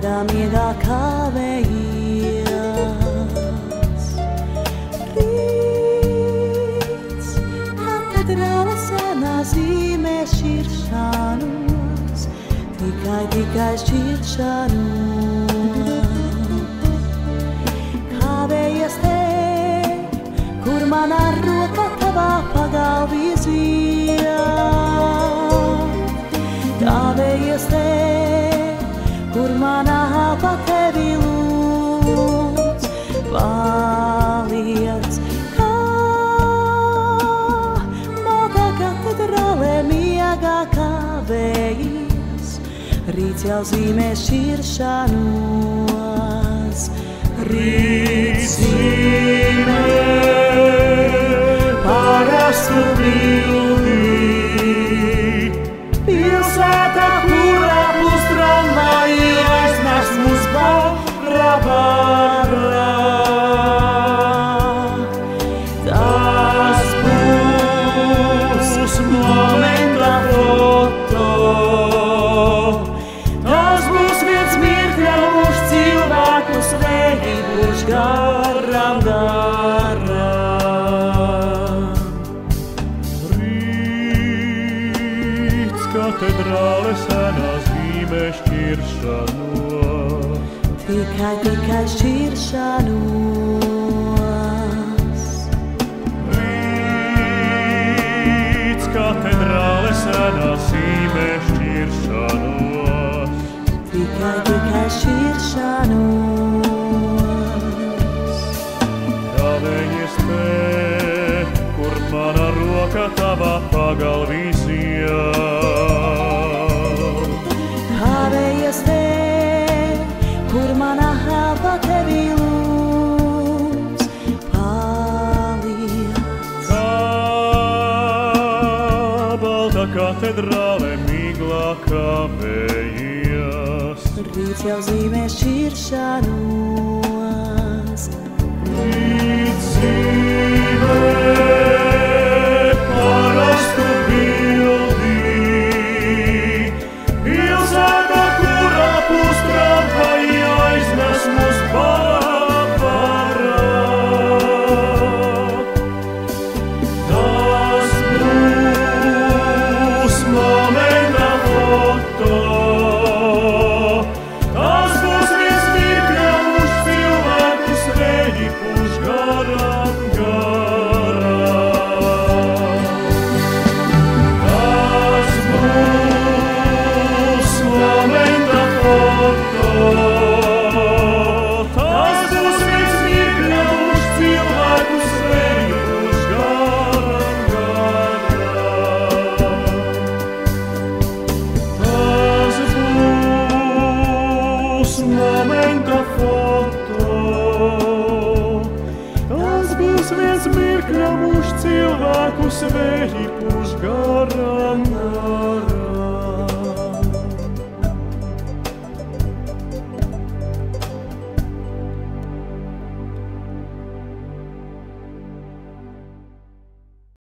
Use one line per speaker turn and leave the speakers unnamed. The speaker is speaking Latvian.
miegā kavējies. Rīts, katedrāle senā zīmē šķiršanos, tikai šķiršanos. Kavējies te, kur manā roka tavā pagalvī zvied. Kavējies te, kur manā elpa tevi lūdz, paliec, kā maltā katedrālē miegā kavējies. Rīts jau zīmē šķiršanos, rīts zīmē parastu bildi. Pilsētā, kurā būs tramvaji, aiznes mūs barā. Tas būs momenta foto. Tas būs viens mirkļa mūs cilvēkus veidībuši garām. Katedrāle senā zīmē šķiršanos, tikai šķiršanos.
Rīts, katedrāle senā zīmē šķiršanos,
tikai šķiršanos.
Kavējies te, kur mana roka tavā pagalvī zvied.
Kavējies te, kur manā elpa tevi lūdz, paliec.
Kā balta katedrāle miglā kavējies.
Rīts jau zīmē šķiršanos,
Rīts zīmē parastu bildi. Pilsētā, kurā būs tramvaji, aiznes mūs barā. Tas būs momenta foto. Tas būs viens mirkļa mūs cilvēkus veidībuši garām. Tas būs momenta foto. Tas būs viens mirkļa mūs cilvēkus veidībuši garām. Tas būs momenta foto. Tas būs viens mirkļa mūs cilvēkus veidībuši garām.